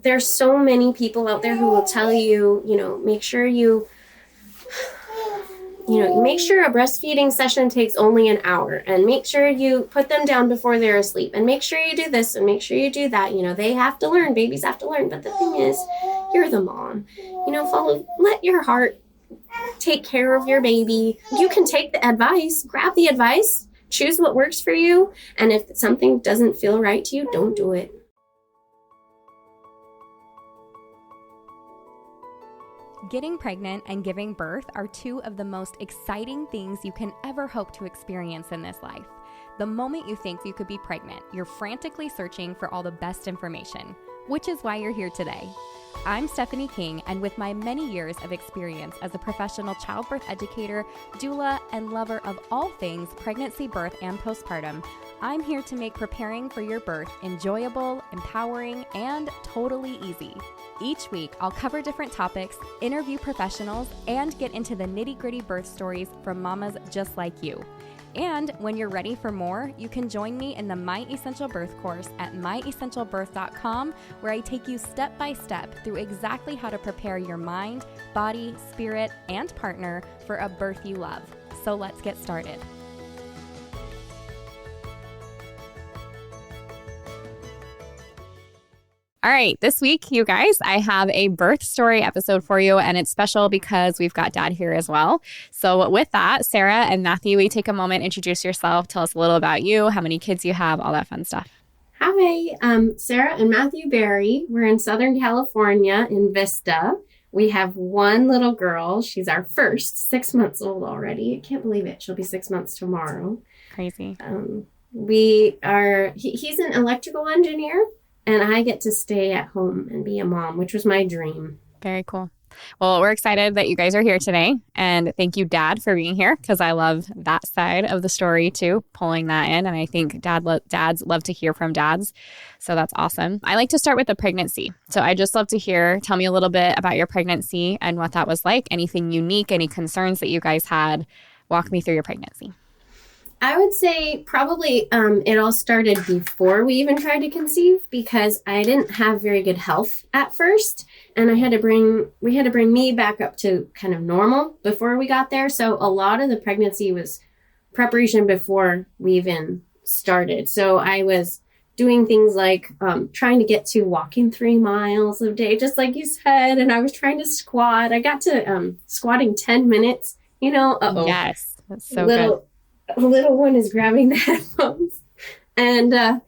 there's so many people out there who will tell you, make sure make sure a breastfeeding session takes only an hour, and make sure you put them down before they're asleep, and make sure you do this and make sure you do that. They have to learn, babies have to learn. But the thing is, you're the mom, let your heart take care of your baby. You can take the advice, grab the advice, choose what works for you. And if something doesn't feel right to you, don't do it. Getting pregnant and giving birth are two of the most exciting things you can ever hope to experience in this life. The moment you think you could be pregnant, you're frantically searching for all the best information, which is why you're here today. I'm Stephanie King, and with my many years of experience as a professional childbirth educator, doula, and lover of all things pregnancy, birth, and postpartum, I'm here to make preparing for your birth enjoyable, empowering, and totally easy. Each week, I'll cover different topics, interview professionals, and get into the nitty-gritty birth stories from mamas just like you. And when you're ready for more, you can join me in the My Essential Birth course at myessentialbirth.com, where I take you step by step through exactly how to prepare your mind, body, spirit, and partner for a birth you love. So let's get started. All right, this week, you guys, I have a birth story episode for you, and it's special because we've got Dad here as well. So with that, Sara and Matthew, will you take a moment, introduce yourself, tell us a little about you, how many kids you have, all that fun stuff. Hi, Sara and Matthew Berry. We're in Southern California in Vista. We have one little girl. She's our first, 6 months old already. I can't believe it. She'll be 6 months tomorrow. Crazy. He's an electrical engineer. And I get to stay at home and be a mom, which was my dream. Very cool. Well, we're excited that you guys are here today. And thank you, Dad, for being here, because I love that side of the story, too, pulling that in. And I think dads love to hear from dads. So that's awesome. I like to start with the pregnancy. So I just love to tell me a little bit about your pregnancy and what that was like. Anything unique, any concerns that you guys had? Walk me through your pregnancy. I would say probably it all started before we even tried to conceive, because I didn't have very good health at first, and we had to bring me back up to kind of normal before we got there. So a lot of the pregnancy was preparation before we even started. So I was doing things like trying to get to walking 3 miles a day, just like you said, and I was trying to squat. I got to squatting 10 minutes, Yes, that's so good. Little one is grabbing the headphones, and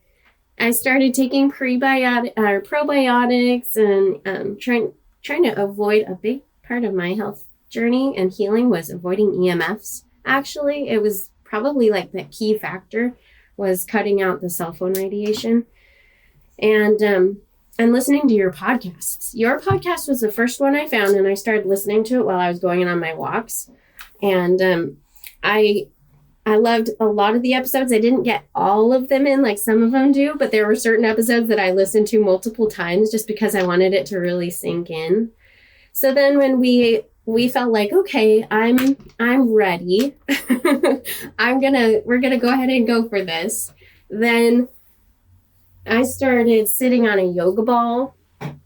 I started taking probiotics and trying to avoid. A big part of my health journey and healing was avoiding EMFs. Actually, it was probably like the key factor was cutting out the cell phone radiation, and listening to your podcasts. Your podcast was the first one I found, and I started listening to it while I was going on my walks, and I loved a lot of the episodes. I didn't get all of them in like some of them do, but there were certain episodes that I listened to multiple times just because I wanted it to really sink in. So then when we felt like, okay, I'm ready. We're gonna go ahead and go for this. Then I started sitting on a yoga ball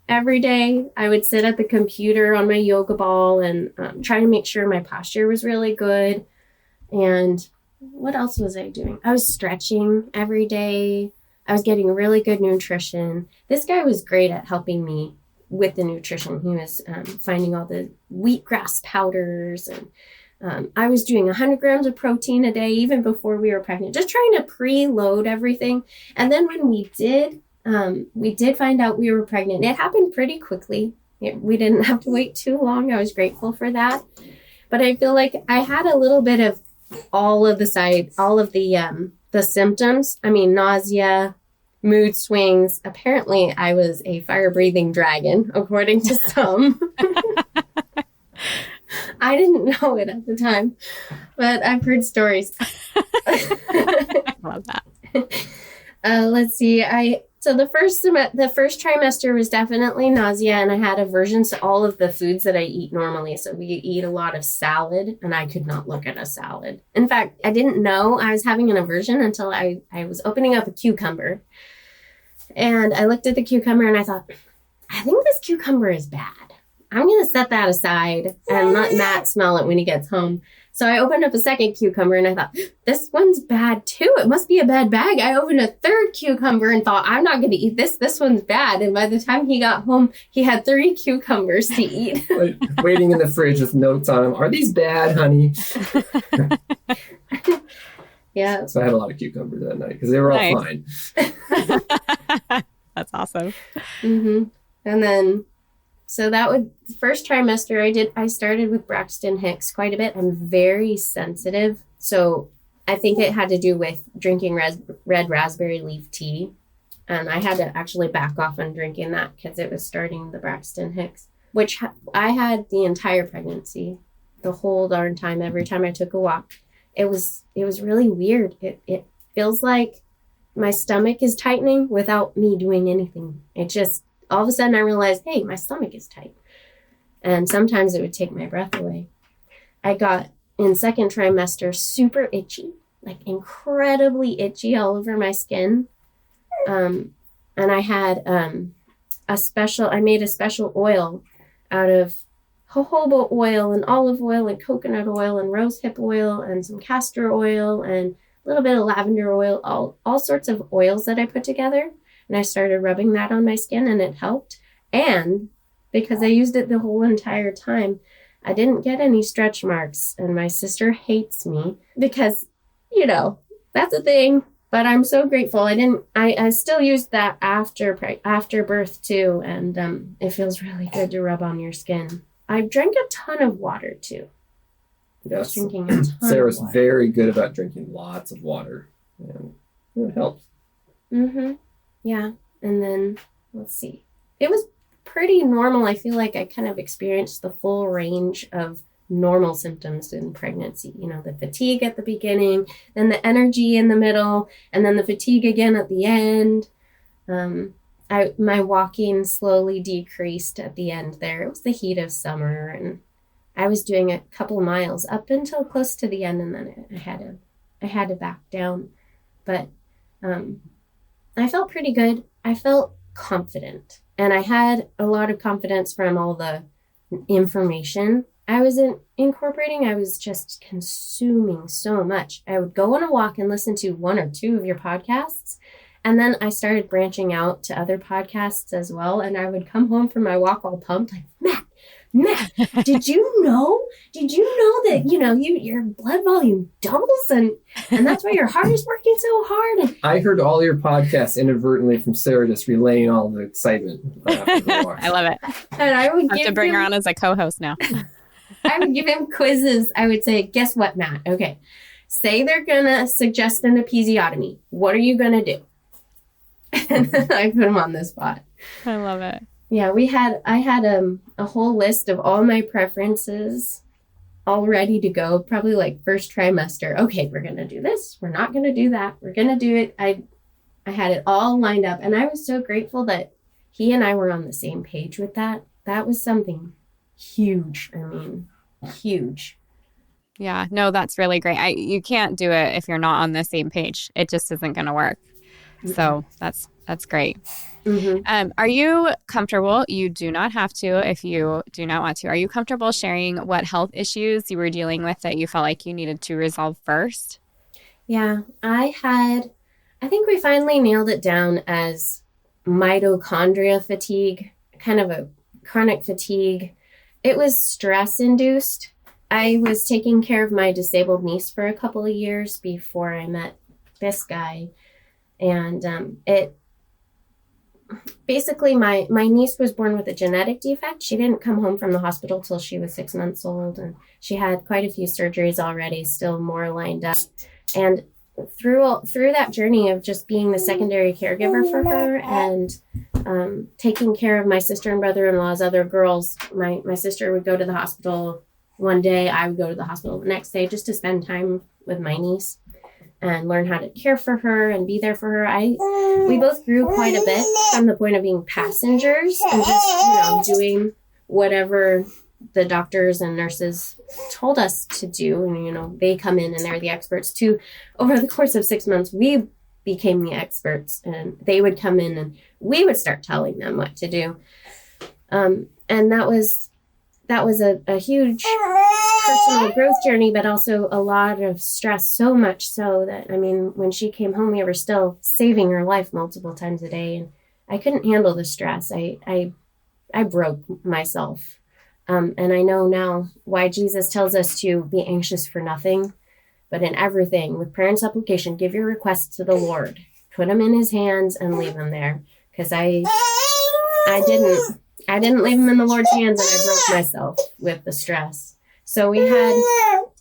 every day. I would sit at the computer on my yoga ball and try to make sure my posture was really good. And what else was I doing? I was stretching every day. I was getting really good nutrition. This guy was great at helping me with the nutrition. He was finding all the wheatgrass powders, and I was doing 100 grams of protein a day, even before we were pregnant, just trying to preload everything. And then when we did find out we were pregnant, it happened pretty quickly. We didn't have to wait too long. I was grateful for that. But I feel like I had a little bit of all of the symptoms. I mean, nausea, mood swings. Apparently, I was a fire-breathing dragon, according to some. I didn't know it at the time, but I've heard stories. I love that. Let's see. So the first trimester was definitely nausea, and I had aversion to all of the foods that I eat normally. So we eat a lot of salad, and I could not look at a salad. In fact, I didn't know I was having an aversion until I was opening up a cucumber. And I looked at the cucumber and I thought, I think this cucumber is bad. I'm going to set that aside and let Matt smell it when he gets home. So I opened up a second cucumber and I thought, this one's bad too. It must be a bad bag. I opened a third cucumber and thought, I'm not going to eat this. This one's bad. And by the time he got home, he had 3 cucumbers to eat. Waiting in the fridge with notes on them. Are these bad, honey? Yeah. So I had a lot of cucumbers that night because they were all fine. That's awesome. Mm-hmm. And then, so that would, first trimester I started with Braxton Hicks quite a bit. I'm very sensitive. So I think it had to do with drinking red raspberry leaf tea. And I had to actually back off on drinking that because it was starting the Braxton Hicks, which I had the entire pregnancy, the whole darn time, every time I took a walk. It was really weird. It feels like my stomach is tightening without me doing anything. It just, all of a sudden I realized, hey, my stomach is tight. And sometimes it would take my breath away. I got, in second trimester, super itchy, like incredibly itchy all over my skin. And I had I made a special oil out of jojoba oil and olive oil and coconut oil and rosehip oil and some castor oil and a little bit of lavender oil, all sorts of oils that I put together. And I started rubbing that on my skin and it helped. And because I used it the whole entire time, I didn't get any stretch marks. And my sister hates me because, that's a thing. But I'm so grateful. I still used that after birth too. And it feels really good to rub on your skin. I drank a ton of water too. Yes. Drinking a ton Sarah's of water. very good about drinking lots of water. And it helps. Mm-hmm. Yeah. And then, let's see. It was pretty normal. I feel like I kind of experienced the full range of normal symptoms in pregnancy. The fatigue at the beginning, then the energy in the middle, and then the fatigue again at the end. My walking slowly decreased at the end there. It was the heat of summer, and I was doing a couple of miles up until close to the end, and then I had to back down. But I felt pretty good. I felt confident, and I had a lot of confidence from all the information I was incorporating. I was just consuming so much. I would go on a walk and listen to 1 or 2 of your podcasts. And then I started branching out to other podcasts as well. And I would come home from my walk all pumped, like, Matt, did you know that, your blood volume doubles and that's why your heart is working so hard? And I heard all your podcasts inadvertently from Sarah just relaying all the excitement. I love it. And I would have to bring her on as a co-host now. I would give him quizzes. I would say, guess what, Matt? Okay. Say they're going to suggest an episiotomy. What are you going to do? And then I put him on the spot. I love it. Yeah, I had a whole list of all my preferences all ready to go, probably like first trimester. Okay, we're going to do this. We're not going to do that. We're going to do it. I had it all lined up, and I was so grateful that he and I were on the same page with that. That was something huge. I mean, huge. Yeah, no, that's really great. You can't do it if you're not on the same page. It just isn't going to work. So that's great. Mm-hmm. Are you comfortable? You do not have to if you do not want to. Are you comfortable sharing what health issues you were dealing with that you felt like you needed to resolve first? Yeah, I think we finally nailed it down as mitochondria fatigue, kind of a chronic fatigue. It was stress-induced. I was taking care of my disabled niece for a couple of years before I met this guy. And it basically, my niece was born with a genetic defect. She didn't come home from the hospital till she was 6 months old, and she had quite a few surgeries already, still more lined up. And through that journey of just being the secondary caregiver for her and taking care of my sister and brother-in-law's other girls, my sister would go to the hospital one day, I would go to the hospital the next day just to spend time with my niece and learn how to care for her and be there for her. We both grew quite a bit from the point of being passengers and just, doing whatever the doctors and nurses told us to do. And, they come in and they're the experts too. Over the course of 6 months, we became the experts, and they would come in and we would start telling them what to do. And that was a huge personal growth journey, but also a lot of stress, so much so that, I mean, when she came home, we were still saving her life multiple times a day, and I couldn't handle the stress. I broke myself. And I know now why Jesus tells us to be anxious for nothing, but in everything, with prayer and supplication, give your requests to the Lord, put them in his hands and leave them there. Because I didn't leave them in the Lord's hands, and I broke myself with the stress. So we had,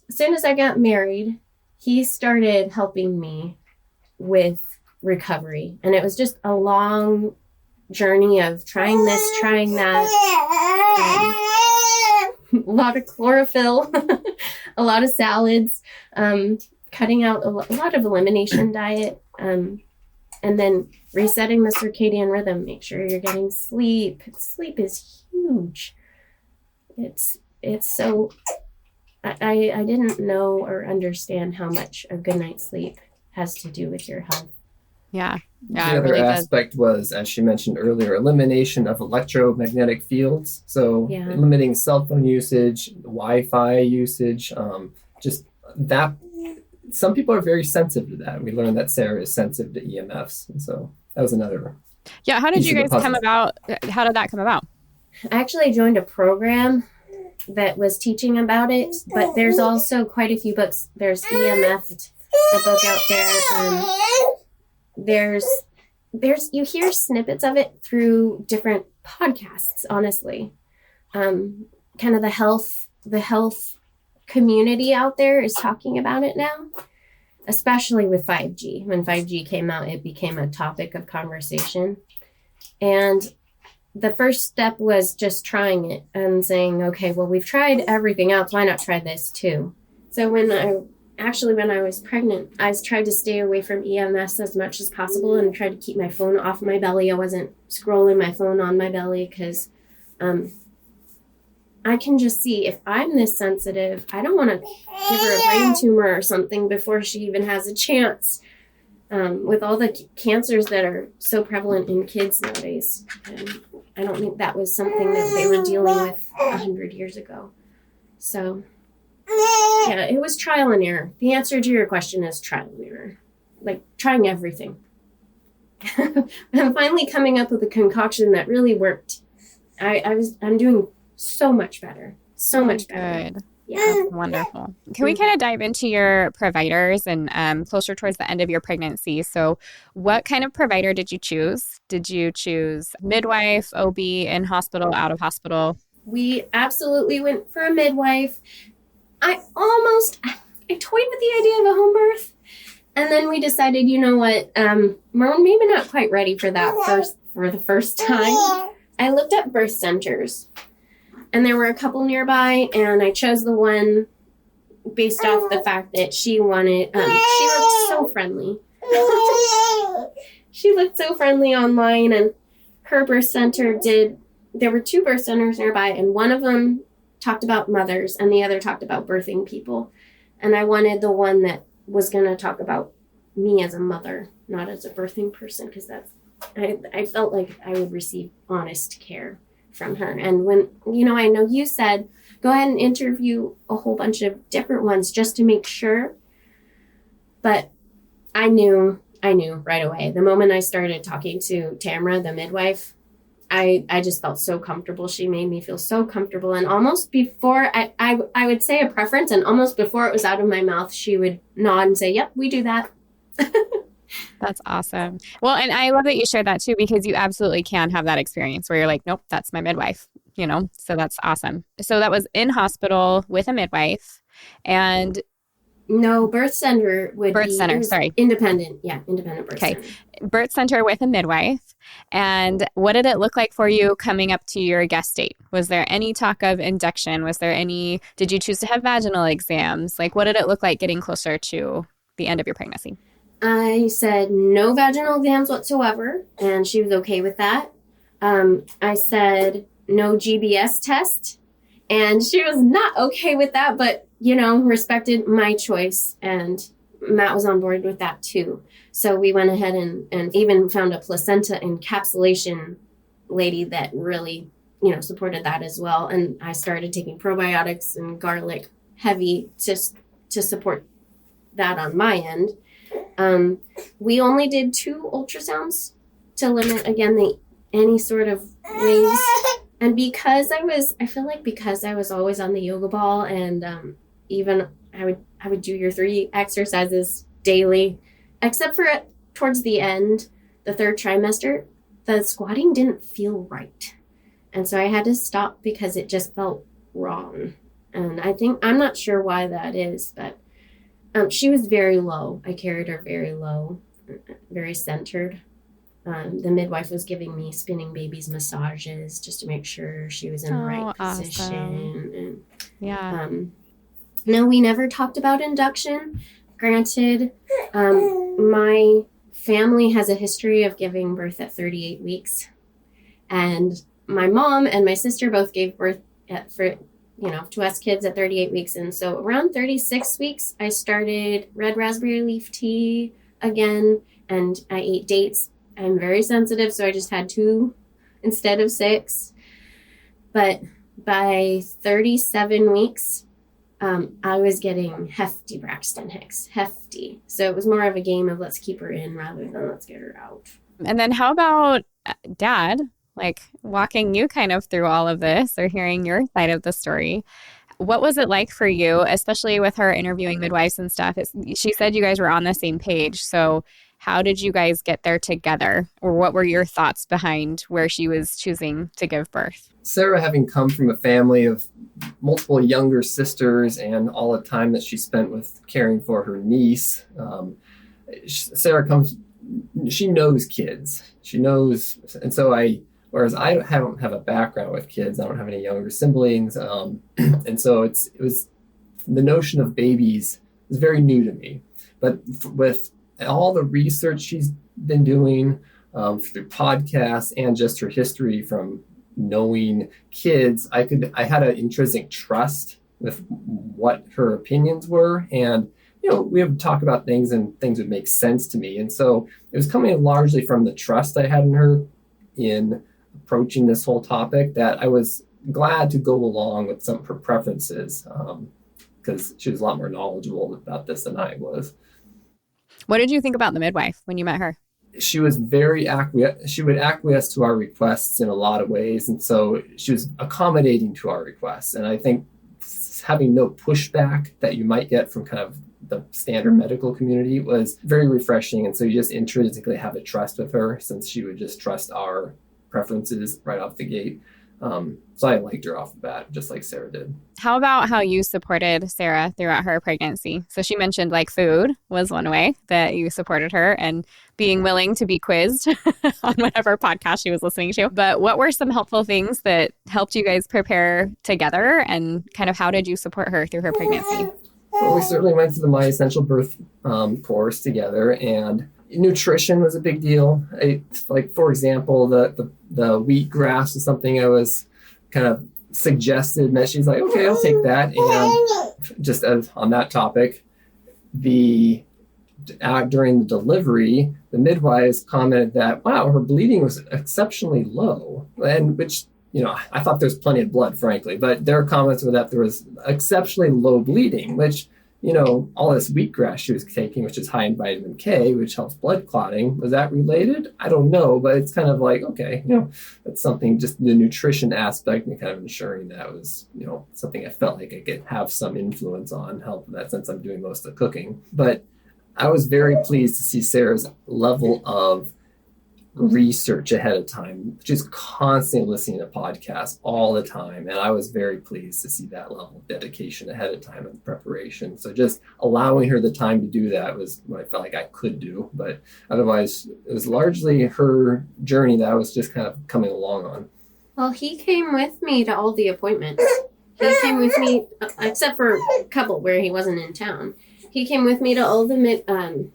as soon as I got married, he started helping me with recovery. And it was just a long journey of trying this, trying that. A lot of chlorophyll, a lot of salads, cutting out a lot of elimination diet, and then resetting the circadian rhythm. Make sure you're getting sleep. Sleep is huge. It's so, I didn't know or understand how much a good night's sleep has to do with your health. Yeah. The other really aspect was, as she mentioned earlier, elimination of electromagnetic fields. So limiting cell phone usage, Wi-Fi usage, just that. Some people are very sensitive to that. We learned that Sara is sensitive to EMFs. And so that was another. Yeah. How did you guys come about? How did that come about? I actually joined a program that was teaching about it, but there's also quite a few books. There's EMF, the book out there. There's you hear snippets of it through different podcasts, honestly. Kind of the health community out there is talking about it now, especially with 5G. When 5G came out, it became a topic of conversation. And the first step was just trying it and saying, okay, well, we've tried everything else. Why not try this too? So when I was pregnant, I tried to stay away from EMS as much as possible and tried to keep my phone off my belly. I wasn't scrolling my phone on my belly because I can just see if I'm this sensitive, I don't want to give her a brain tumor or something before she even has a chance. With all the cancers that are so prevalent in kids nowadays. And I don't think that was something that they were dealing with 100 years ago. So, yeah, it was trial and error. The answer to your question is trial and error. Like, trying everything. I'm finally coming up with a concoction that really worked. I'm doing so much better. So much better. Good. Yeah. That's wonderful. Can we kind of dive into your providers and closer towards the end of your pregnancy? So what kind of provider did you choose? Did you choose midwife, OB, in hospital, out of hospital? We absolutely went for a midwife. I toyed with the idea of a home birth. And then we decided, you know what, we're maybe not quite ready for that for the first time. I looked up birth centers. And there were a couple nearby, and I chose the one based off the fact that she wanted, she looked so friendly. She looked so friendly online, and her birth center there were 2 birth centers nearby, and one of them talked about mothers, and the other talked about birthing people. And I wanted the one that was going to talk about me as a mother, not as a birthing person, because I felt like I would receive honest care from her. And when, I know you said, go ahead and interview a whole bunch of different ones just to make sure. But I knew right away. The moment I started talking to Tamara, the midwife, I just felt so comfortable. She made me feel so comfortable. And almost before I would say a preference, and almost before it was out of my mouth, she would nod and say, yep, we do that. That's awesome. Well, and I love that you shared that too, because you absolutely can have that experience where you're like, nope, that's my midwife, so that's awesome. So that was in hospital with a midwife, and no, birth center would birth be center, sorry. Independent birth center. Birth center with a midwife. And what did it look like for you coming up to your guest date? Was there any talk of induction? Did you choose to have vaginal exams? Like, what did it look like getting closer to the end of your pregnancy? I said no vaginal exams whatsoever, and she was okay with that. I said no GBS test, and she was not okay with that, but, respected my choice, and Matt was on board with that too. So we went ahead and even found a placenta encapsulation lady that really supported that as well. And I started taking probiotics and garlic heavy to support that on my end. We only did 2 ultrasounds to limit, again, any sort of waves. And because I was always on the yoga ball, and even I would do your 3 exercises daily, except for towards the end, the 3rd trimester, the squatting didn't feel right. And so I had to stop because it just felt wrong. And I'm not sure why that is, but she was very low. I carried her very low, very centered. The midwife was giving me spinning babies massages just to make sure she was in the right position. And, no, we never talked about induction. Granted, my family has a history of giving birth at 38 weeks. And my mom and my sister both gave birth to us kids at 38 weeks. And so around 36 weeks, I started red raspberry leaf tea again, and I ate dates. I'm very sensitive, so I just had 2 instead of 6. But by 37 weeks, I was getting hefty Braxton Hicks, hefty. So it was more of a game of let's keep her in rather than let's get her out. And then how about Dad, like walking you kind of through all of this or hearing your side of the story? What was it like for you, especially with her interviewing midwives and stuff? She said you guys were on the same page. So how did you guys get there together? Or what were your thoughts behind where she was choosing to give birth? Sara, having come from a family of multiple younger sisters and all the time that she spent with caring for her niece, Sara she knows kids. She knows, and so whereas I don't have a background with kids, I don't have any younger siblings, and so it was the notion of babies is very new to me. But with all the research she's been doing through podcasts and just her history from knowing kids, I had an intrinsic trust with what her opinions were, and we would talk about things and things would make sense to me. And so it was coming largely from the trust I had in her in approaching this whole topic that I was glad to go along with some of her preferences because she was a lot more knowledgeable about this than I was. What did you think about the midwife when you met her? She was very she would acquiesce to our requests in a lot of ways. And so she was accommodating to our requests. And I think having no pushback that you might get from kind of the standard medical community was very refreshing. And so you just intrinsically have a trust with her since she would just trust our preferences right off the gate. So I liked her off the bat, just like Sara did. How about how you supported Sara throughout her pregnancy? So she mentioned like food was one way that you supported her and being willing to be quizzed on whatever podcast she was listening to. But what were some helpful things that helped you guys prepare together, and kind of how did you support her through her pregnancy? Well, we certainly went to the My Essential Birth course together, and nutrition was a big deal. Like, for example, the wheatgrass is something I was kind of suggested, and she's like, okay, I'll take that. And just on that topic, during the delivery, the midwives commented that, wow, her bleeding was exceptionally low, and which, I thought there's plenty of blood, frankly, but their comments were that there was exceptionally low bleeding, which, all this wheatgrass she was taking, which is high in vitamin K, which helps blood clotting. Was that related? I don't know, but it's kind of like, okay, that's something, just the nutrition aspect and kind of ensuring that was, something I felt like I could have some influence on, help in that sense I'm doing most of the cooking. But I was very pleased to see Sara's level of research ahead of time, just constantly listening to podcasts all the time. And I was very pleased to see that level of dedication ahead of time and preparation. So just allowing her the time to do that was what I felt like I could do. But otherwise, it was largely her journey that I was just kind of coming along on. Well, he came with me to all the appointments. He came with me, except for a couple where he wasn't in town. He came with me to all the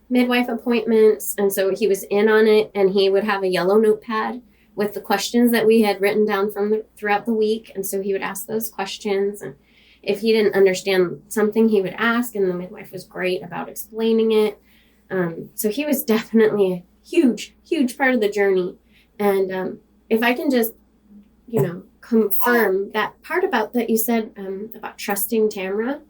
midwife appointments, and so he was in on it, and he would have a yellow notepad with the questions that we had written down throughout the week, and so he would ask those questions, and if he didn't understand something, he would ask, and the midwife was great about explaining it. So he was definitely a huge, huge part of the journey, and if I can just, confirm that part about that you said about trusting Tamara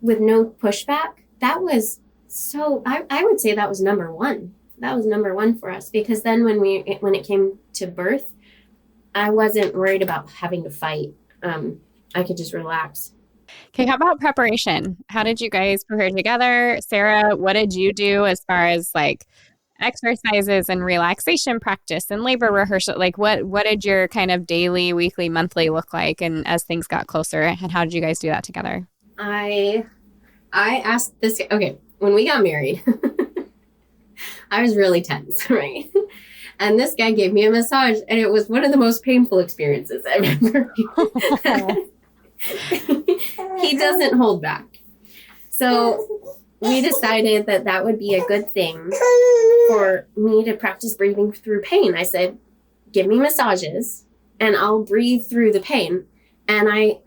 with no pushback. That was so, I would say that was number one. That was number one for us, because then when it came to birth, I wasn't worried about having to fight. I could just relax. Okay, how about preparation? How did you guys prepare together? Sara, what did you do as far as like exercises and relaxation practice and labor rehearsal? Like what did your kind of daily, weekly, monthly look like, and as things got closer, and how did you guys do that together? I asked this, okay, when we got married, I was really tense, right? And this guy gave me a massage, and it was one of the most painful experiences I've ever had. He doesn't hold back. So we decided that would be a good thing for me to practice breathing through pain. I said, give me massages and I'll breathe through the pain. And I,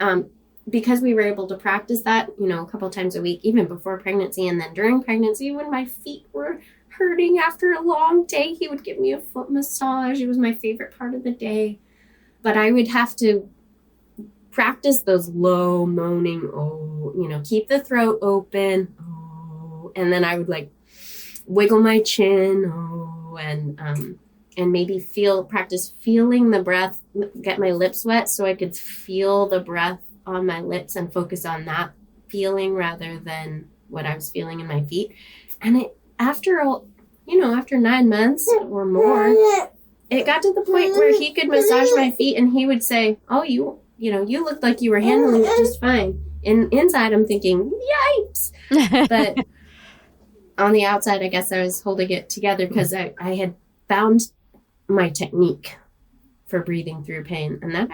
because we were able to practice that, a couple times a week, even before pregnancy and then during pregnancy, when my feet were hurting after a long day, he would give me a foot massage. It was my favorite part of the day. But I would have to practice those low moaning, keep the throat open, and then I would like wiggle my chin, and maybe practice feeling the breath, get my lips wet so I could feel the breath on my lips and focus on that feeling rather than what I was feeling in my feet. And after 9 months or more, it got to the point where he could massage my feet and he would say, oh, you looked like you were handling it just fine. And inside I'm thinking, yikes. But on the outside, I guess I was holding it together because I had found my technique for breathing through pain. And that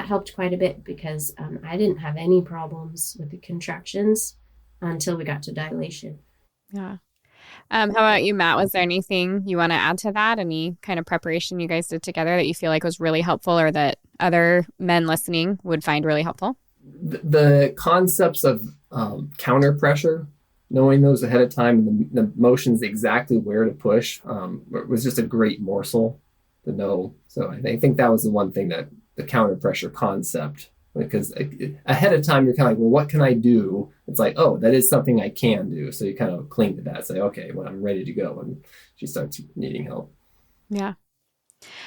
helped quite a bit because I didn't have any problems with the contractions until we got to dilation. Yeah. How about you, Matt? Was there anything you want to add to that? Any kind of preparation you guys did together that you feel like was really helpful or that other men listening would find really helpful? The concepts of counter pressure, knowing those ahead of time, and the motions exactly where to push was just a great morsel to know. So I think that was the one thing, that the counter pressure concept, because ahead of time you're kind of like, well, what can I do? It's like, oh, that is something I can do. So you kind of cling to that, say, okay, when I'm ready to go, and she starts needing help. Yeah.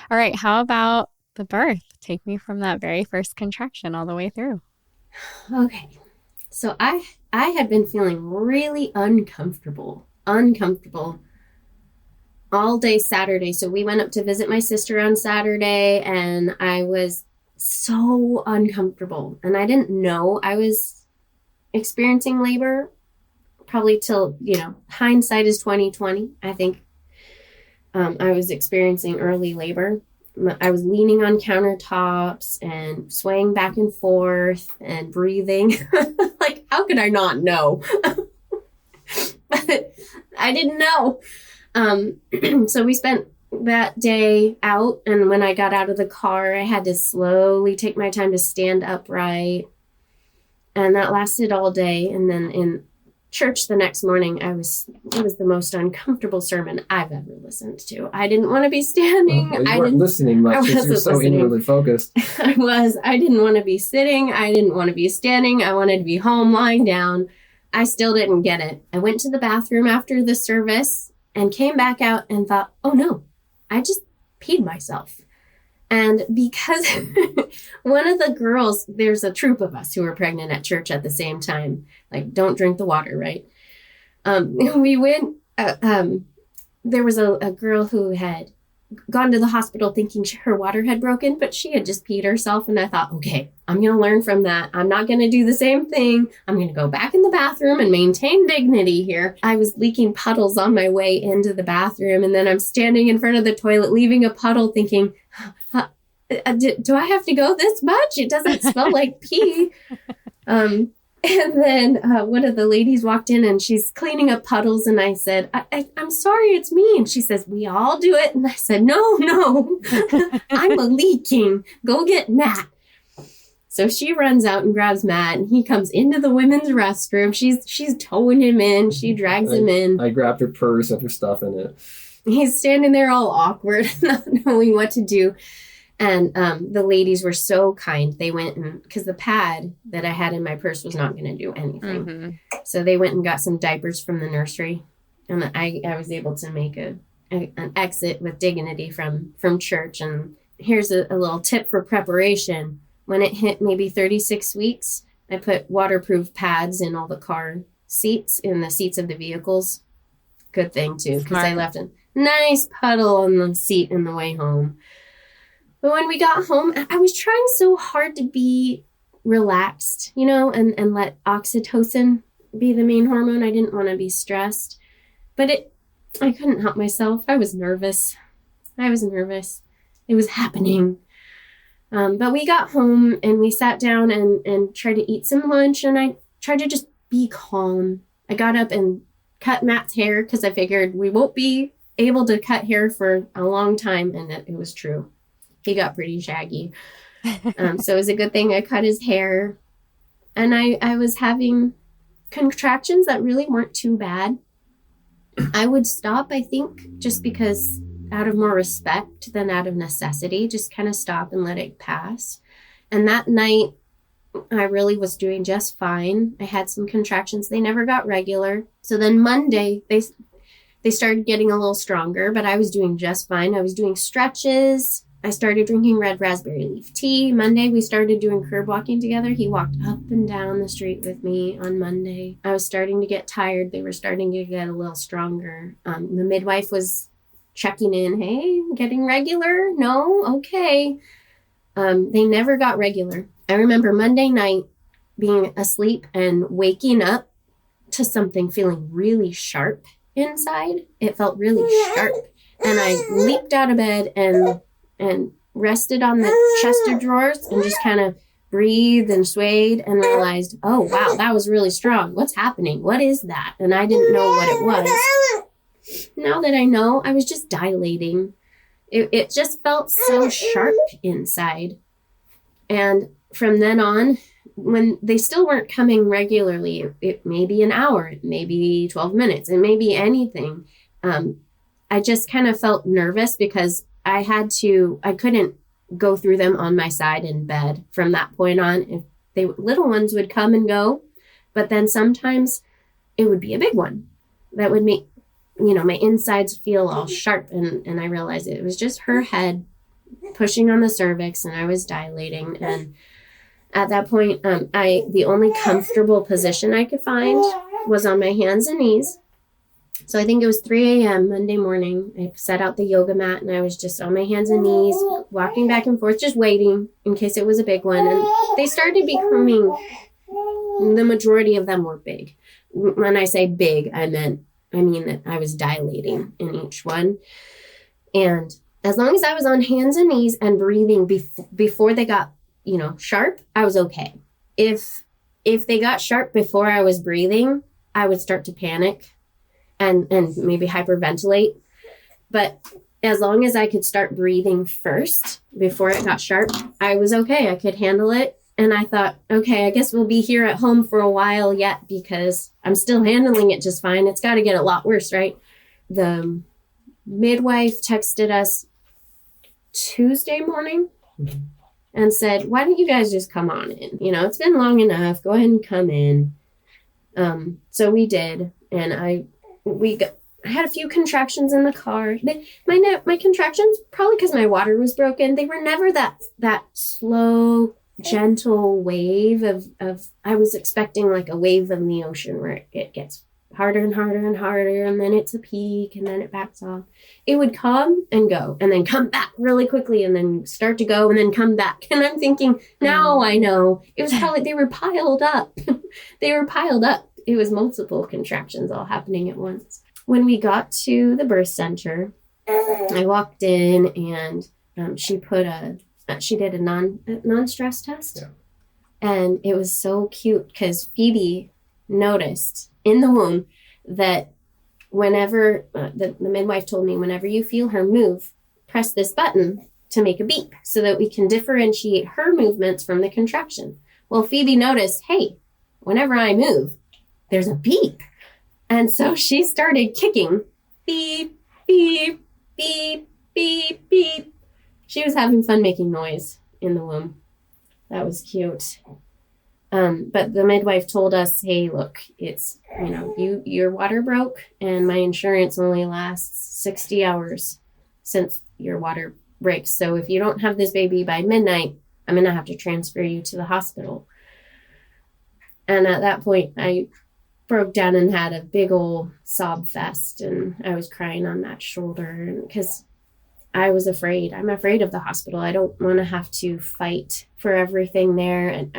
All right. How about the birth? Take me from that very first contraction all the way through. Okay. So I had been feeling really uncomfortable all day Saturday. So we went up to visit my sister on Saturday, and I was so uncomfortable. And I didn't know I was experiencing labor probably till, hindsight is 20/20. I think I was experiencing early labor. I was leaning on countertops and swaying back and forth and breathing. Like, how could I not know? But I didn't know. So we spent that day out, and when I got out of the car, I had to slowly take my time to stand upright. And that lasted all day. And then in church the next morning, it was the most uncomfortable sermon I've ever listened to. I didn't want to be standing. Well, you weren't listening much because you're so inwardly focused. I didn't want to be sitting. I didn't want to be standing. I wanted to be home lying down. I still didn't get it. I went to the bathroom after the service and came back out and thought, oh no, I just peed myself. And because one of the girls, there's a troop of us who were pregnant at church at the same time, like, don't drink the water, right? We went, there was a girl who had gone to the hospital thinking her water had broken, but she had just peed herself. And I thought, okay, I'm going to learn from that. I'm not going to do the same thing. I'm going to go back in the bathroom and maintain dignity here. I was leaking puddles on my way into the bathroom. And then I'm standing in front of the toilet, leaving a puddle thinking, do I have to go this much? It doesn't smell like pee. And then one of the ladies walked in and she's cleaning up puddles. And I said, I'm sorry, it's me. And she says, we all do it. And I said, no, I'm a leaking. Go get Matt. So she runs out and grabs Matt, and he comes into the women's restroom. She's towing him in. She drags him in. I grabbed her purse with her stuff in it. He's standing there all awkward, not knowing what to do. And the ladies were so kind. They went and, because the pad that I had in my purse was not going to do anything. Mm-hmm. So they went and got some diapers from the nursery. And I was able to make an exit with dignity from church. And here's a little tip for preparation. When it hit maybe 36 weeks, I put waterproof pads in all the car seats, in the seats of the vehicles. Good thing, too, because I left a nice puddle on the seat in the way home. But when we got home, I was trying so hard to be relaxed, and let oxytocin be the main hormone. I didn't want to be stressed. But I couldn't help myself. I was nervous. It was happening. But we got home and we sat down and tried to eat some lunch. And I tried to just be calm. I got up and cut Matt's hair because I figured we won't be able to cut hair for a long time. And it was true. He got pretty shaggy. So it was a good thing I cut his hair. And I was having contractions that really weren't too bad. I would stop, I think, just because out of more respect than out of necessity, just kind of stop and let it pass. And that night, I really was doing just fine. I had some contractions. They never got regular. So then Monday, they started getting a little stronger, but I was doing just fine. I was doing stretches. I started drinking red raspberry leaf tea. Monday, we started doing curb walking together. He walked up and down the street with me on Monday. I was starting to get tired. They were starting to get a little stronger. The midwife was checking in. Hey, getting regular? No? Okay. They never got regular. I remember Monday night being asleep and waking up to something feeling really sharp inside. It felt really sharp. And I leaped out of bed and rested on the chest of drawers and just kind of breathed and swayed and realized, oh, wow, that was really strong. What's happening? What is that? And I didn't know what it was. Now that I know, I was just dilating. It just felt so sharp inside. And from then on, when they still weren't coming regularly, it may be an hour, it may be 12 minutes, it may be anything. I just kind of felt nervous because I couldn't go through them on my side in bed from that point on. If little ones would come and go, but then sometimes it would be a big one that would make, my insides feel all sharp. And I realized it was just her head pushing on the cervix and I was dilating. And at that point, the only comfortable position I could find was on my hands and knees. So I think it was 3 a.m. Monday morning. I set out the yoga mat and I was just on my hands and knees, walking back and forth, just waiting in case it was a big one. And they started becoming, the majority of them were big. When I say big, I mean that I was dilating in each one. And as long as I was on hands and knees and breathing before they got, sharp, I was okay. If they got sharp before I was breathing, I would start to panic and maybe hyperventilate. But as long as I could start breathing first before it got sharp, I was okay. I could handle it. And I thought, okay, I guess we'll be here at home for a while yet because I'm still handling it just fine. It's got to get a lot worse, right? The midwife texted us Tuesday morning and said, why don't you guys just come on in? It's been long enough. Go ahead and come in. So we did. And I had a few contractions in the car. My contractions, probably because my water was broken, they were never that slow, gentle wave of I was expecting like a wave in the ocean where it gets harder and harder and harder, and then it's a peak, and then it backs off. It would come and go, and then come back really quickly, and then start to go, and then come back. And I'm thinking, now I know. It was probably, they were piled up. It was multiple contractions all happening at once. When we got to the birth center, I walked in, and she did a non-stress test. Yeah. And it was so cute because Phoebe noticed in the womb that whenever the midwife told me, whenever you feel her move, press this button to make a beep so that we can differentiate her movements from the contraction. Well, Phoebe noticed, hey, whenever I move, there's a beep. And so she started kicking, beep, beep, beep, beep, beep. she was having fun making noise in the womb. That was cute. But the midwife told us, hey, look, it's, your water broke and my insurance only lasts 60 hours since your water breaks. So if you don't have this baby by midnight, I'm going to have to transfer you to the hospital. And at that point, I broke down and had a big old sob fest, and I was crying on Matt's shoulder because I was afraid. I'm afraid of the hospital. I don't want to have to fight for everything there. And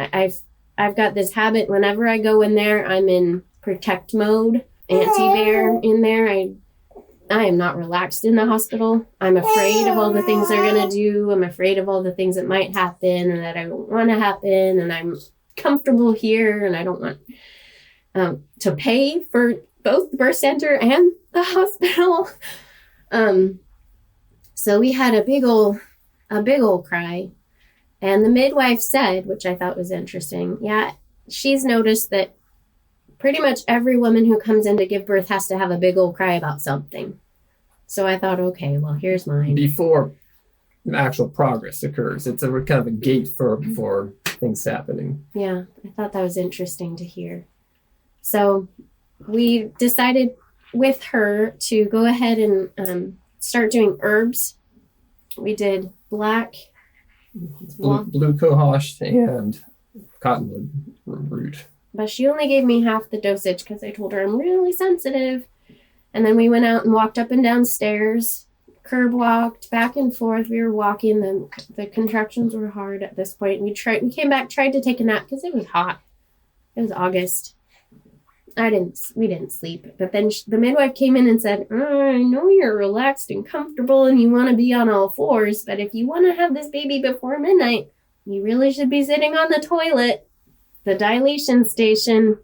I've got this habit, whenever I go in there, I'm in protect mode, anti-bear in there. I am not relaxed in the hospital. I'm afraid of all the things they're going to do. I'm afraid of all the things that might happen and that I don't want to happen. And I'm comfortable here, and I don't want to pay for both the birth center and the hospital. So we had a big old cry. And the midwife said, which I thought was interesting, she's noticed that pretty much every woman who comes in to give birth has to have a big old cry about something. So I thought, okay, well, here's mine. Before actual progress occurs. It's a kind of a gate for things happening. Yeah, I thought that was interesting to hear. So we decided with her to go ahead and start doing herbs. We did black, blue cohosh and cottonwood root. But she only gave me half the dosage because I told her I'm really sensitive. And then we went out and walked up and down stairs, curb walked back and forth. We were walking. The contractions were hard at this point. We came back, tried to take a nap because it was hot. It was August. We didn't sleep. But then the midwife came in and said, I know you're relaxed and comfortable and you want to be on all fours, but if you want to have this baby before midnight, you really should be sitting on the toilet, the dilation station.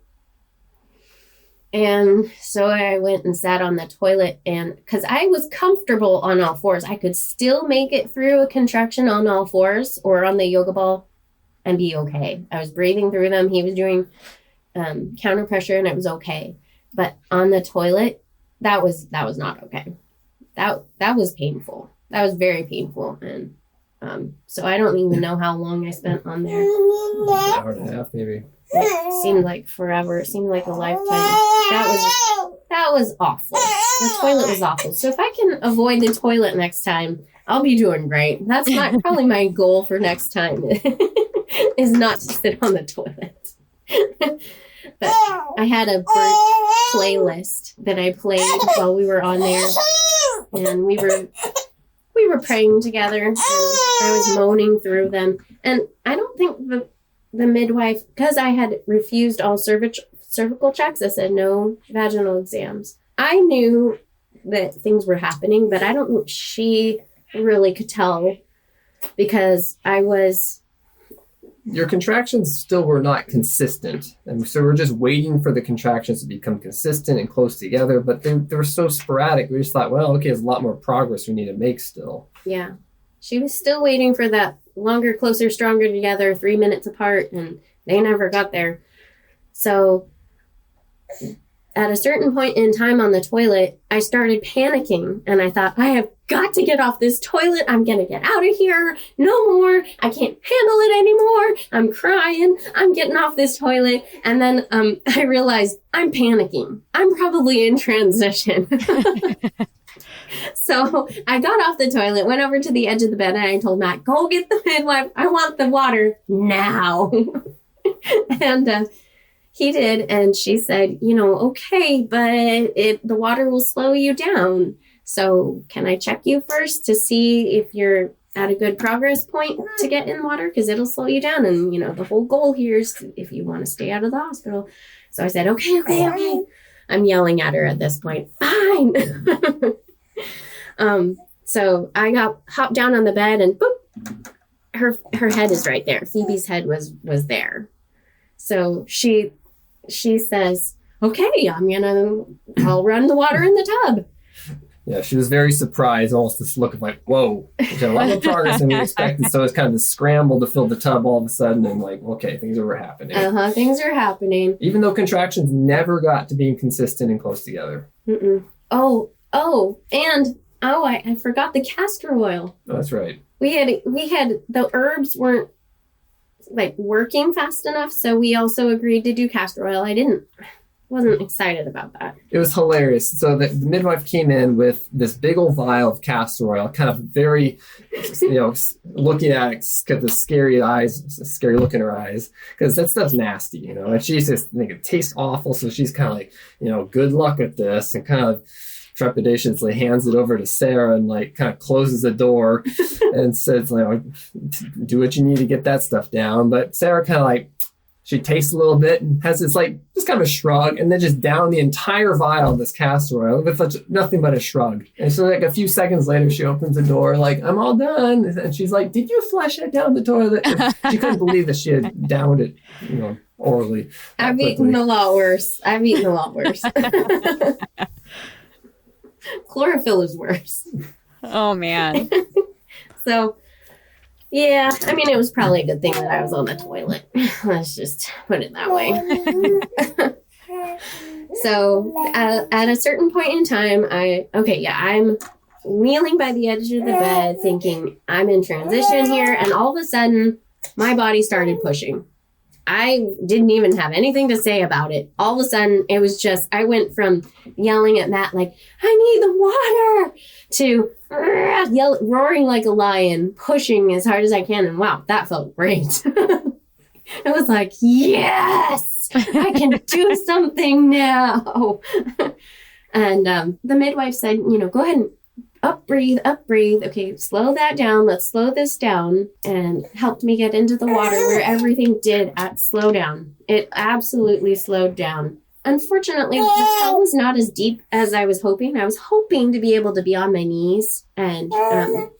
And so I went and sat on the toilet, and because I was comfortable on all fours, I could still make it through a contraction on all fours or on the yoga ball and be okay. I was breathing through them. He was doing counter pressure and it was okay. But on the toilet, that was not okay. That was painful. That was very painful. And so I don't even know how long I spent on there. An hour and a half, maybe. It seemed like forever. It seemed like a lifetime. That was awful. The toilet was awful. So if I can avoid the toilet next time, I'll be doing great. That's probably my goal for next time is not to sit on the toilet. But I had a birth playlist that I played while we were on there, and we were praying together, and I was moaning through them. And I don't think the midwife, because I had refused all cervical checks, I said no vaginal exams. I knew that things were happening, but I don't think she really could tell because your contractions still were not consistent. And so we're just waiting for the contractions to become consistent and close together, but they were so sporadic. We just thought, well, okay, there's a lot more progress we need to make still. Yeah. She was still waiting for that longer, closer, stronger together, 3 minutes apart, and they never got there. So at a certain point in time on the toilet, I started panicking, and I thought, I have got to get off this toilet. I'm going to get out of here. No more. I can't handle it anymore. I'm crying. I'm getting off this toilet. And then I realized I'm panicking. I'm probably in transition. So I got off the toilet, went over to the edge of the bed, and I told Matt, go get the midwife. I want the water now. And he did. And she said, okay, but the water will slow you down. So can I check you first to see if you're at a good progress point to get in water? Because it'll slow you down. And, the whole goal here is if you want to stay out of the hospital. So I said, okay. I'm yelling at her at this point. Fine. So I hopped down on the bed and boop, her head is right there. Phoebe's head was there. So she says, okay, I'll run the water in the tub. Yeah, she was very surprised, almost this look of like, whoa, she had a lot more progress than we expected. So it's kind of this scramble to fill the tub all of a sudden and like, okay, things are happening. Things are happening. Even though contractions never got to being consistent and close together. Mm-mm. And I forgot the castor oil. Oh, that's right. we had the herbs weren't like working fast enough, so we also agreed to do castor oil. Wasn't excited about that. It was hilarious. So the midwife came in with this big old vial of castor oil, kind of very, looking at it, got the scary look in her eyes, because that stuff's nasty, and she's just thinking it tastes awful. So she's kind of like, good luck with this, and kind of trepidatiously hands it over to Sara and like kind of closes the door and says, do what you need to get that stuff down. But Sara kind of like, she tastes a little bit and has this like just kind of a shrug, and then just down the entire vial of this castor oil with nothing but a shrug. And so like a few seconds later, she opens the door like, I'm all done. And she's like, did you flush it down the toilet? And she couldn't believe that she had downed it, orally. I've eaten a lot worse. Chlorophyll is worse. Oh, man. So... yeah, I mean, it was probably a good thing that I was on the toilet. Let's just put it that way. So, at a certain point in time, I'm kneeling by the edge of the bed thinking I'm in transition here. And all of a sudden, my body started pushing. I didn't even have anything to say about it. All of a sudden, it was just, I went from yelling at Matt like, I need the water, to roaring like a lion, pushing as hard as I can. And wow, that felt great. I was like, yes, I can do something now. And the midwife said, go ahead and up breathe. Okay, slow that down. Let's slow this down. And helped me get into the water where everything did slow down. It absolutely slowed down. Unfortunately, the tub was not as deep as I was hoping. I was hoping to be able to be on my knees and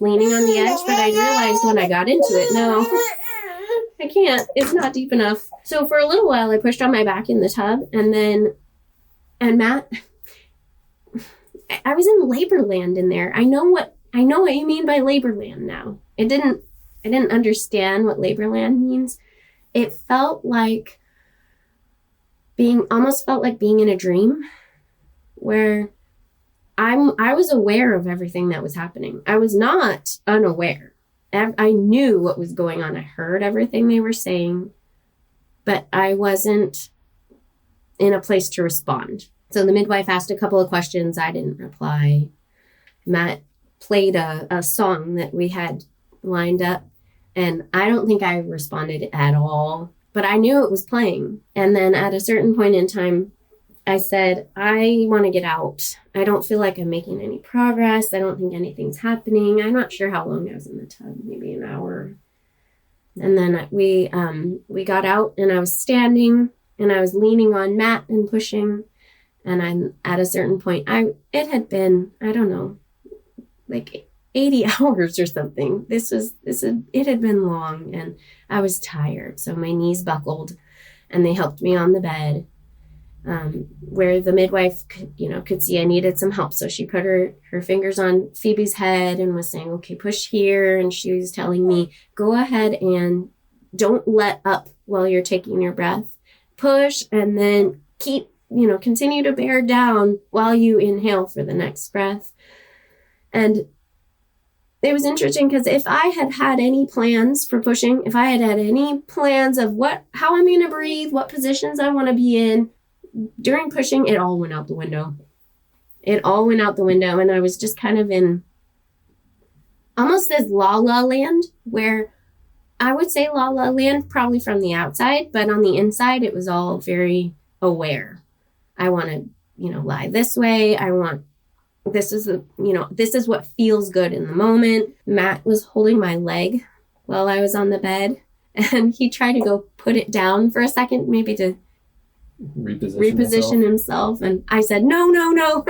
leaning on the edge, but I realized when I got into it, no, I can't. It's not deep enough. So for a little while, I pushed on my back in the tub, and Matt, I was in labor land in there. I know what you mean by labor land now. I didn't understand what labor land means. It felt like almost felt like being in a dream, where I was aware of everything that was happening. I was not unaware. I knew what was going on. I heard everything they were saying, but I wasn't in a place to respond. So the midwife asked a couple of questions. I didn't reply. Matt played a song that we had lined up, and I don't think I responded at all, but I knew it was playing. And then at a certain point in time, I said, I want to get out. I don't feel like I'm making any progress. I don't think anything's happening. I'm not sure how long I was in the tub, maybe an hour. And then we got out, and I was standing, and I was leaning on Matt and pushing. And I'm at a certain point, it had been, I don't know, like 80 hours or something. It had been long, and I was tired. So my knees buckled, and they helped me on the bed, where the midwife could see I needed some help. So she put her fingers on Phoebe's head and was saying, okay, push here. And she was telling me, go ahead and don't let up while you're taking your breath. Push, and then continue to bear down while you inhale for the next breath. And it was interesting because if I had any plans for pushing, if I had any plans of how I'm going to breathe, what positions I want to be in during pushing, it all went out the window. And I was just kind of in almost this la-la land, where I would say la-la land probably from the outside, but on the inside, it was all very aware. I want to, lie this way. This is what feels good in the moment. Matt was holding my leg while I was on the bed, and he tried to go put it down for a second, maybe to reposition himself. And I said, no,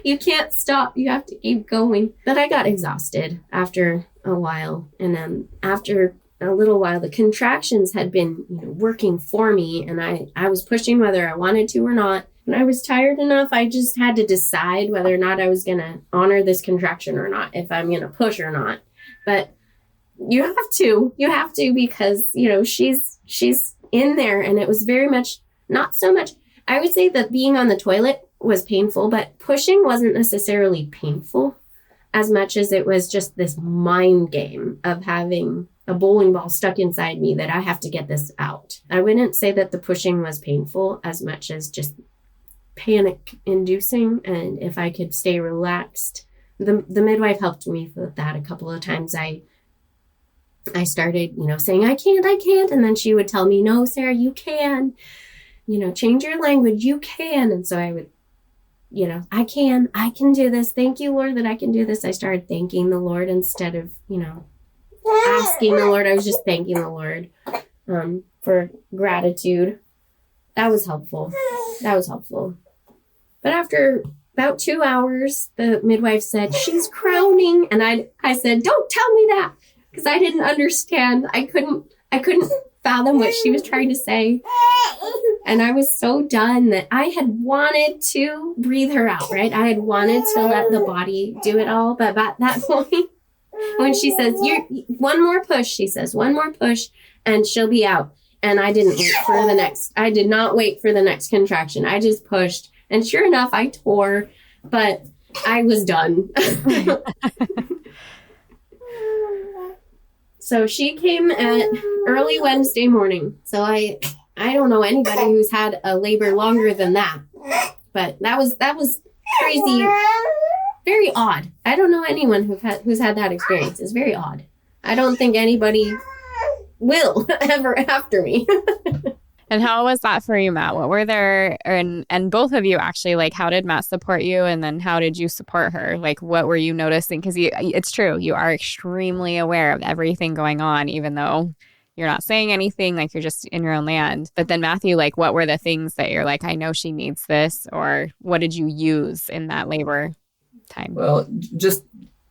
you can't stop. You have to keep going. But I got exhausted after a while. And then after a little while, the contractions had been working for me, and I was pushing whether I wanted to or not. And I was tired enough, I just had to decide whether or not I was going to honor this contraction or not, if I'm going to push or not. But you have to, because, she's in there, and it was very much, not so much, I would say that being on the toilet was painful, but pushing wasn't necessarily painful. as much as it was just this mind game of having a bowling ball stuck inside me that I have to get this out. I wouldn't say that the pushing was painful as much as just panic inducing. And if I could stay relaxed, the midwife helped me with that a couple of times. I started, saying, I can't. And then she would tell me, no, Sarah, you can, change your language. You can. And so I would, I can do this. Thank you, Lord, that I can do this. I started thanking the Lord instead of, asking the Lord. I was just thanking the Lord for gratitude. That was helpful. But after about 2 hours, the midwife said, she's crowning. And I said, don't tell me that, because I didn't understand. I couldn't fathom what she was trying to say. And I was so done that I had wanted to breathe her out, right? I had wanted to let the body do it all. But at that point, when she says, one more push, she says, one more push, and she'll be out. And I did not wait for the next contraction. I just pushed. And sure enough, I tore, but I was done. So she came at early Wednesday morning. So I don't know anybody who's had a labor longer than that, but that was crazy, very odd. I don't know anyone who's had that experience. It's very odd. I don't think anybody will ever after me. And how was that for you, Matt? What were there, and both of you actually, like, how did Matt support you? And then how did you support her? Like, what were you noticing? Because it's true, you are extremely aware of everything going on, even though you're not saying anything, like you're just in your own land. But then Matthew, like, what were the things that you're like, I know she needs this, or what did you use in that labor time? Well, just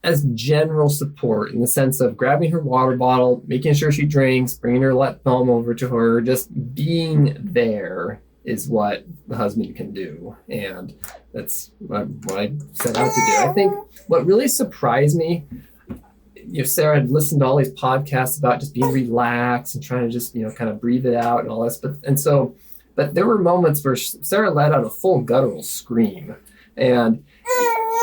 as general support in the sense of grabbing her water bottle, making sure she drinks, bringing her lap balm over to her, just being there is what the husband can do. And that's what I set out to do. I think what really surprised me, Sarah had listened to all these podcasts about just being relaxed and trying to just, kind of breathe it out and all this. But there were moments where Sarah let out a full guttural scream. And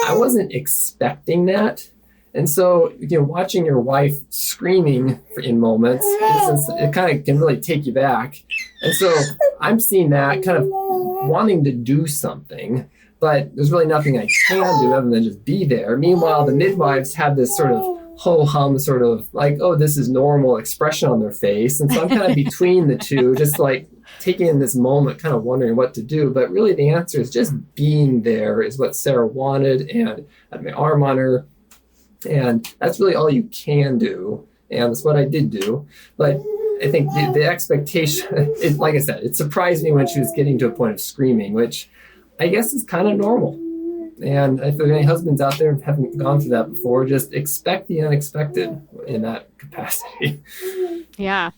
I wasn't expecting that. And so, watching your wife screaming in moments, it kind of can really take you back. And so I'm seeing that kind of wanting to do something, but there's really nothing I can do other than just be there. Meanwhile, the midwives have this sort of ho-hum sort of like, oh, this is normal expression on their face. And so I'm kind of between the two, just like taking in this moment, kind of wondering what to do. But really the answer is just being there is what Sarah wanted, and I had my arm on her. And that's really all you can do. And that's what I did do. But I think the expectation, like I said, it surprised me when she was getting to a point of screaming, which I guess is kind of normal. And if there are any husbands out there who haven't gone through that before, just expect the unexpected in that capacity. Yeah.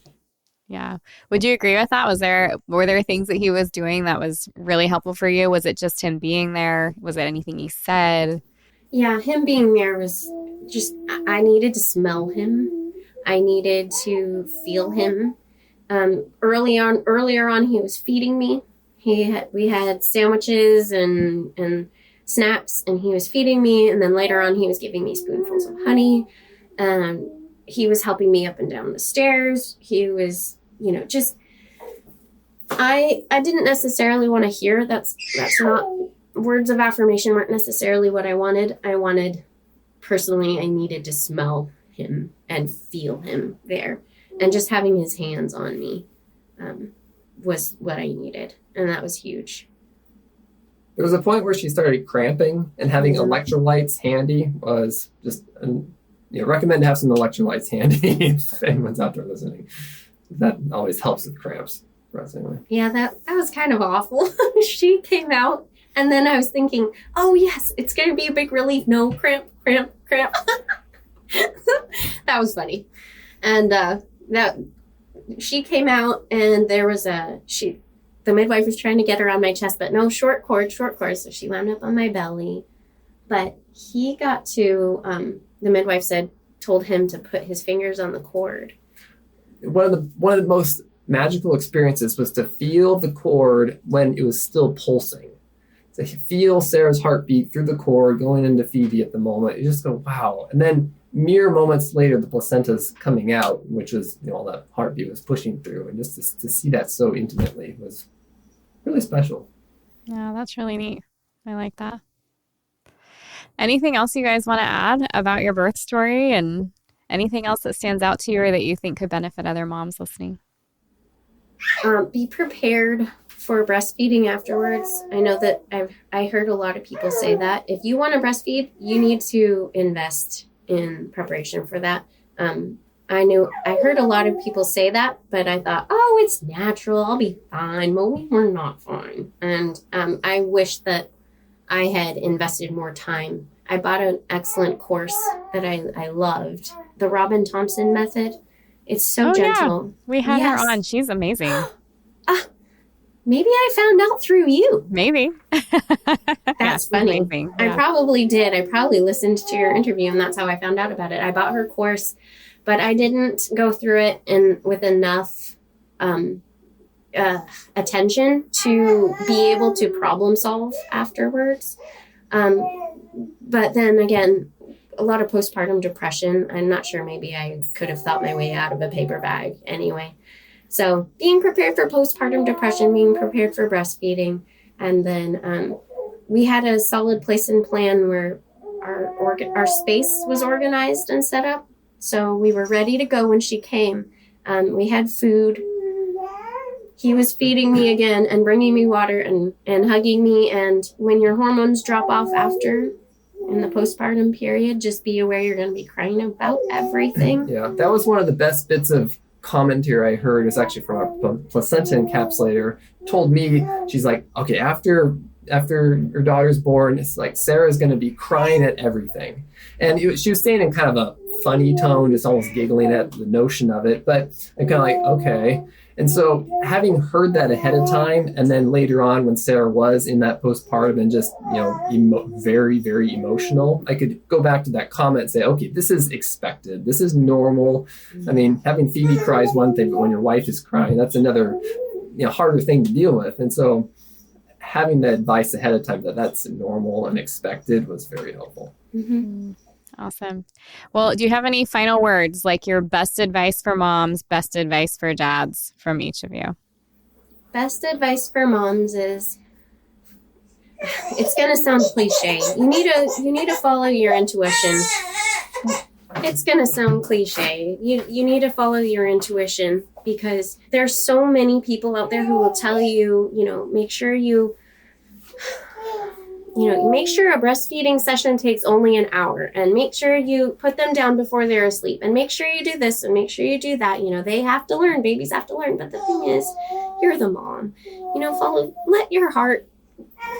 Yeah. Would you agree with that? Were there things that he was doing that was really helpful for you? Was it just him being there? Was it anything he said? Yeah, him being there was just, I needed to smell him. I needed to feel him. Earlier on, he was feeding me. We had sandwiches and snacks, and he was feeding me. And then later on, he was giving me spoonfuls of honey. He was helping me up and down the stairs. He was, just, I didn't necessarily want to hear. That's not, words of affirmation weren't necessarily what I wanted. I needed to smell him and feel him there. And just having his hands on me was what I needed. And that was huge. There was a point where she started cramping, and having electrolytes handy was just, recommend to have some electrolytes handy if anyone's out there listening. That always helps with cramps. Anyway. Yeah, that was kind of awful. She came out, and then I was thinking, oh yes, it's going to be a big relief. No, cramp. That was funny. And that she came out, and there was the midwife was trying to get her on my chest, but no, short cord. So she wound up on my belly. But he got to, the midwife told him to put his fingers on the cord. One of the most magical experiences was to feel the cord when it was still pulsing. to feel Sarah's heartbeat through the cord going into Phoebe at the moment. You just go, wow. And then mere moments later, the placenta's coming out, which was, all that heartbeat was pushing through. And just to see that so intimately was really special. Yeah, that's really neat. I like that. Anything else you guys want to add about your birth story, and anything else that stands out to you or that you think could benefit other moms listening? Be prepared for breastfeeding afterwards. I know that I heard a lot of people say that. If you want to breastfeed, you need to invest in preparation for that. I heard a lot of people say that, but I thought, oh, it's natural. I'll be fine. Well, we were not fine. And I wish that I had invested more time. I bought an excellent course that I loved, the Robin Thompson method. It's so gentle. Yeah. We had her on. She's amazing. Maybe I found out through you. Maybe. That's funny. Amazing. Yeah. I probably did. I probably listened to your interview, and that's how I found out about it. I bought her course, but I didn't go through it with enough attention to be able to problem solve afterwards. But then again, a lot of postpartum depression. I'm not sure, maybe I could have thought my way out of a paper bag anyway. So being prepared for postpartum depression, being prepared for breastfeeding, and then we had a solid place and plan where our space was organized and set up. So we were ready to go when she came. We had food. He was feeding me again and bringing me water and hugging me. And when your hormones drop off after in the postpartum period, just be aware you're going to be crying about everything. Yeah, that was one of the best bits of commentary I heard. Is actually from our placenta encapsulator. Told me, she's like, okay, after your daughter's born, it's like Sarah's going to be crying at everything. And she was saying in kind of a funny tone, just almost giggling at the notion of it. But I'm kind of like, okay. And so having heard that ahead of time, and then later on when Sarah was in that postpartum and just, very, very emotional, I could go back to that comment and say, okay, this is expected. This is normal. I mean, having Phoebe cry is one thing, but when your wife is crying, that's another, harder thing to deal with. And so having the advice ahead of time that that's normal and expected was very helpful. Mm-hmm. Awesome. Well, do you have any final words, like your best advice for moms, best advice for dads from each of you? Best advice for moms is, it's going to sound cliche. You need to follow your intuition. It's going to sound cliche. You need to follow your intuition, because there's so many people out there who will tell you, make sure make sure a breastfeeding session takes only an hour, and make sure you put them down before they're asleep, and make sure you do this and make sure you do that. They have to learn, babies have to learn. But the thing is, you're the mom, let your heart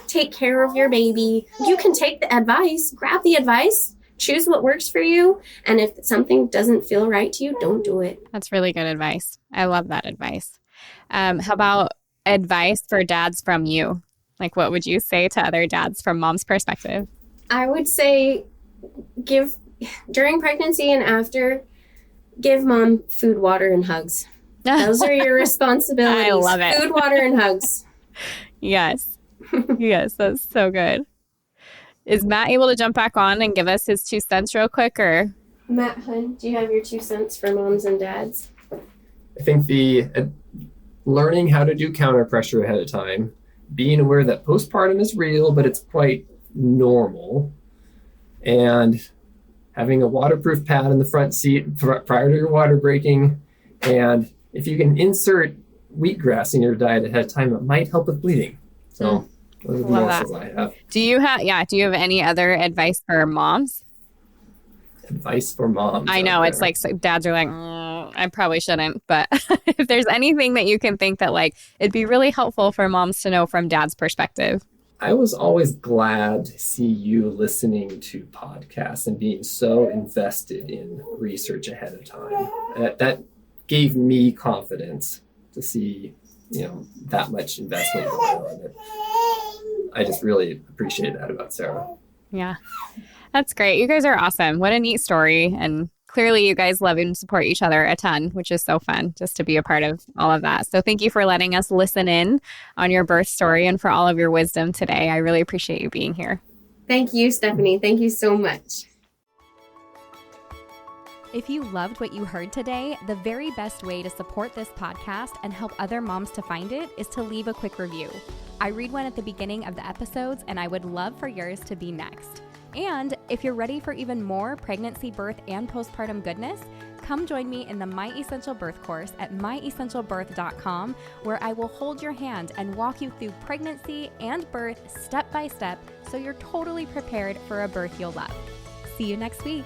take care of your baby. You can take the advice, grab the advice, choose what works for you. And if something doesn't feel right to you, don't do it. That's really good advice. I love that advice. How about advice for dads from you? Like, what would you say to other dads from mom's perspective? I would say during pregnancy and after, give mom food, water, and hugs. Those are your responsibilities. I love it. Food, water, and hugs. Yes. Yes, that's so good. Is Matt able to jump back on and give us his 2 cents real quick? Or Matt, hun, do you have your 2 cents for moms and dads? I think the learning how to do counter pressure ahead of time, being aware that postpartum is real, but it's quite normal, and having a waterproof pad in the front seat prior to your water breaking. And if you can insert wheatgrass in your diet ahead of time, it might help with bleeding. So those are the morsels I have. Do you have any other advice for moms? Advice for moms. I know it's like dads are like, I probably shouldn't, but if there's anything that you can think that it'd be really helpful for moms to know from dad's perspective. I was always glad to see you listening to podcasts and being so invested in research ahead of time. That gave me confidence to see, that much investment going on. I just really appreciate that about Sarah. Yeah, that's great. You guys are awesome. What a neat story, and clearly you guys love and support each other a ton, which is so fun just to be a part of all of that. So thank you for letting us listen in on your birth story and for all of your wisdom today. I really appreciate you being here. Thank you, Stephanie. Thank you so much. If you loved what you heard today, the very best way to support this podcast and help other moms to find it is to leave a quick review. I read one at the beginning of the episodes, and I would love for yours to be next. And if you're ready for even more pregnancy, birth, and postpartum goodness, come join me in the My Essential Birth course at myessentialbirth.com, where I will hold your hand and walk you through pregnancy and birth step by step so you're totally prepared for a birth you'll love. See you next week.